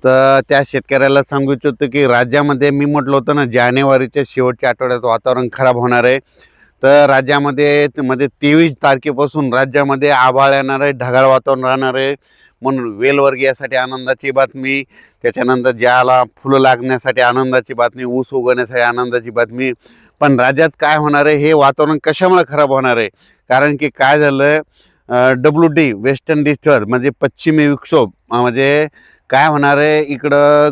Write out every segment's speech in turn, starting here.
तर त्या शेतकऱ्याला सांगू इच्छितो की राज्यामध्ये मी म्हटलं होतं ना, जानेवारीच्या शेवटच्या आठवड्यात वातावरण खराब होणार आहे. तर राज्यामध्ये 23 तारखेपासून राज्यामध्ये आभाळ येणार आहे, ढगाळ वातावरण राहणार आहे. म्हणून वेलवर्गीयासाठी आनंदाची बातमी, त्याच्यानंतर ज्याला फुलं लागण्यासाठी आनंदाची बातमी, ऊस उगवण्यासाठी आनंदाची बातमी. पण राज्यात काय होणार आहे, हे वातावरण कशामुळे खराब होणार आहे? कारण की काय झालं, WD वेस्टर्न डिस्टर्ब म्हणजे पश्चिमी विक्षोभ, म्हणजे काय होणार आहे इकडं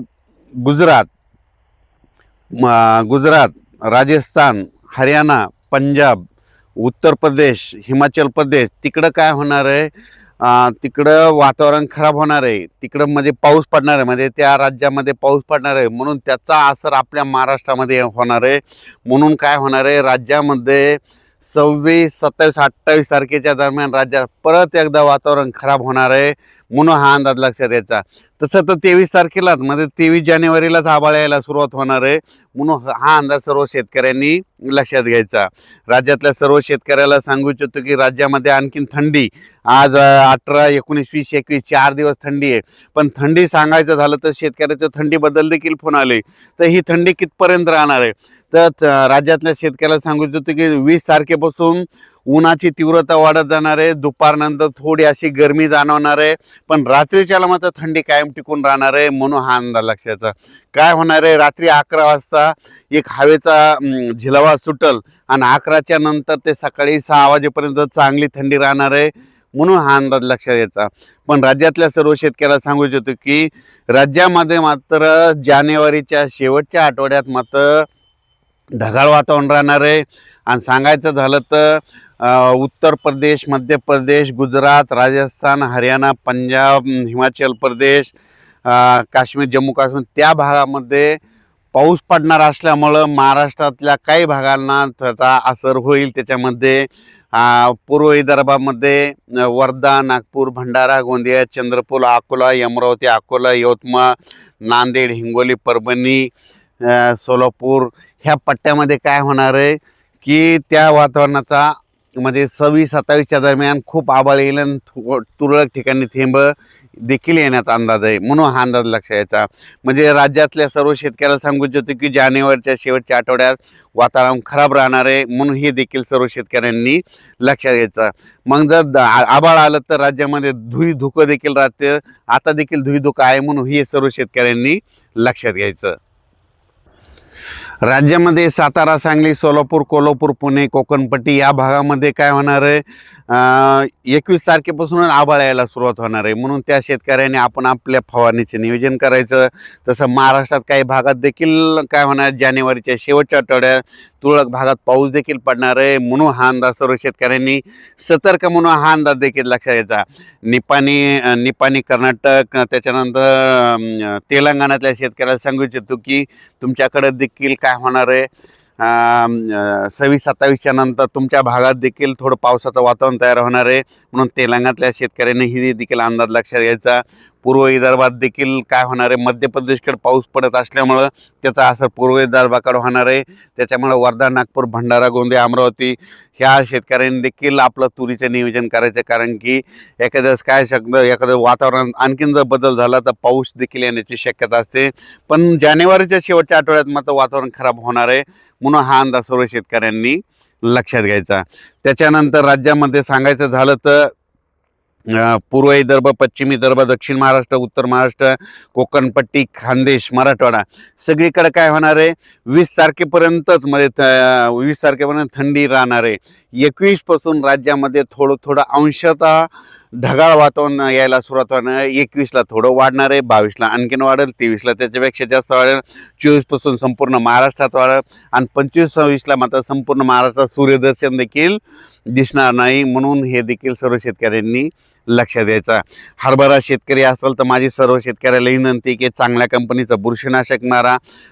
गुजरात, गुजरात, राजस्थान, हरियाणा, पंजाब, उत्तर प्रदेश, हिमाचल प्रदेश तिकडं काय होणार आहे, तिकडं वातावरण खराब होणार आहे. तिकडं म्हणजे पाऊस पडणार आहे, म्हणजे त्या राज्यामध्ये पाऊस पडणार आहे. म्हणून त्याचा असर आपल्या महाराष्ट्रामध्ये होणार आहे. म्हणून काय होणार आहे, राज्यामध्ये 26, 27, 28 तारखेच्या दरम्यान राज्यात परत एकदा वातावरण खराब होणार आहे. म्हणून हा अंदाज लक्षात यायचा. तसं तर 23 तारखेलाच म्हणजे 23 जानेवारीलाच आभाळ यायला सुरुवात होणार आहे. म्हणून हा अंदाज सर्व शेतकऱ्यांनी लक्षात घ्यायचा. राज्यातल्या सर्व शेतकऱ्याला सांगू इच्छितो की राज्यामध्ये आणखीन थंडी, आज 18, 19, 20, 21 4 दिवस थंडी आहे. पण थंडी सांगायचं झालं तर शेतकऱ्याचं थंडीबद्दल देखील फोन आले. तर ही थंडी कितपर्यंत राहणार आहे? तर राज्यातल्या शेतकऱ्याला सांगू इच्छितो की 20 तारखेपासून उन्हाची तीव्रता वाढत जाणार आहे. दुपारनंतर थोडी अशी गरमी जाणवणार आहे, पण रात्रीच्याला मात्र थंडी कायम टिकून राहणार आहे. म्हणून हा अंदाज लक्षाचा. काय होणार आहे, रात्री 11 वाजता एक हवेचा झिलावा सुटल आणि 11च्या नंतर ते सकाळी 6 वाजेपर्यंत चांगली थंडी राहणार आहे. म्हणून हा अंदाज लक्षात यायचा. पण राज्यातल्या सर्व शेतकऱ्याला सांगू इच्छितो की राज्यामध्ये मात्र जानेवारीच्या शेवटच्या आठवड्यात मात्र ढगाळ वातावरण राहणार आहे. आणि सांगायचं झालं तर उत्तर प्रदेश, मध्य प्रदेश, गुजरात, राजस्थान, हरियाणा, पंजाब, हिमाचल प्रदेश, काश्मीर, जम्मू काश्मीर त्या भागामध्ये पाऊस पडणार असल्यामुळं महाराष्ट्रातल्या काही भागांना त्याचा असर होईल. त्याच्यामध्ये पूर्व विदर्भामध्ये वर्धा, नागपूर, भंडारा, गोंदिया, चंद्रपूर, अकोला, अमरावती, अकोला, यवतमाळ, नांदेड, हिंगोली, परभणी, सोलापूर ह्या पट्ट्यामध्ये काय होणार आहे की त्या वातावरणाचा म्हणजे 26-27च्या दरम्यान खूप आभाळ येईल आणि तुरळक ठिकाणी थेंब देखील येण्याचा अंदाज आहे. म्हणून हा अंदाज लक्षात यायचा. म्हणजे राज्यातल्या सर्व शेतकऱ्याला सांगू इच्छितो की जानेवारीच्या शेवटच्या आठवड्यात वातावरण खराब राहणार आहे. म्हणून हे देखील सर्व शेतकऱ्यांनी लक्षात घ्यायचं. मग जर आभाळ आलं तर राज्यामध्ये धुकं देखील राहते. आता देखील धुकं आहे. म्हणून हे सर्व शेतकऱ्यांनी लक्षात घ्यायचं. राज्यामध्ये सातारा, सांगली, सोलापूर, कोल्हापूर, पुणे, कोकणपट्टी या भागामध्ये काय होणार आहे, 21 तारखेपासूनच आभाळ यायला सुरुवात होणार आहे. म्हणून त्या शेतकऱ्यांनी आपण आपल्या फवारणीचे नियोजन करायचं. तसं महाराष्ट्रात काही भागात देखील काय होणार, जानेवारीच्या शेवटच्या आठवड्यात तुरळक भागात पाऊस देखील पडणार आहे. म्हणून हा अंदाज सर्व शेतकऱ्यांनी सतर्क म्हणून हा अंदाज देखील लक्षात घ्यायचा. निपाणी कर्नाटक, त्याच्यानंतर तेलंगणातल्या शेतकऱ्याला सांगू इच्छितो की तुमच्याकडे देखील काय होणार आहे, 26-27च्या नंतर तुमच्या भागात देखील थोडं पावसाचं वातावरण तयार होणार आहे. म्हणून तेलंगणातल्या शेतकऱ्यांनी ही देखील अंदाज लक्षात घ्यायचा. पूर्व विदर्भात देखील काय होणार आहे, मध्य प्रदेशकडे पाऊस पडत असल्यामुळं त्याचा असर पूर्व विदर्भाकडे होणार आहे. त्याच्यामुळे वर्धा, नागपूर, भंडारा, गोंदिया, अमरावती ह्या शेतकऱ्यांनी देखील आपलं तुरीचं नियोजन करायचं. कारण की एखाद्या वेळेस काय शकतं, एखादं वातावरण आणखीन जर बदल झाला तर पाऊस देखील येण्याची शक्यता असते. पण जानेवारीच्या शेवटच्या आठवड्यात मात्र वातावरण खराब होणार आहे. म्हणून हा अंदाज सर्व शेतकऱ्यांनी लक्षात घ्यायचा. त्याच्यानंतर राज्यामध्ये सांगायचं झालं तर पूर्व विदर्भ, पश्चिम विदर्भ, दक्षिण महाराष्ट्र, उत्तर महाराष्ट्र, कोकणपट्टी, खानदेश, मराठवाडा सगळीकडे काय होणार आहे, 20 तारखेपर्यंतच म्हणजे 20 तारखेपर्यंत थंडी राहणार आहे. 21 पासून राज्यामध्ये थोडं अंशतः ढगाळ वातावरण यायला सुरुवात होणार आहे. 21ला थोडं वाढणार आहे, 22ला आणखीन वाढेल, 23ला त्याच्यापेक्षा जास्त वाढेल, 24 पासून संपूर्ण महाराष्ट्रात वाढेल आणि 25-26ला मात्र संपूर्ण महाराष्ट्रात सूर्यदर्शन देखील दिसणार नाही. म्हणून हे देखील सर्व शेतकऱ्यांनी लक्षात द्यायचा. हरभरा शेतकरी असेल तर माझी सर्व शेतकऱ्याला विनंती की चांगल्या कंपनीचं बुरशीनाशक मारा.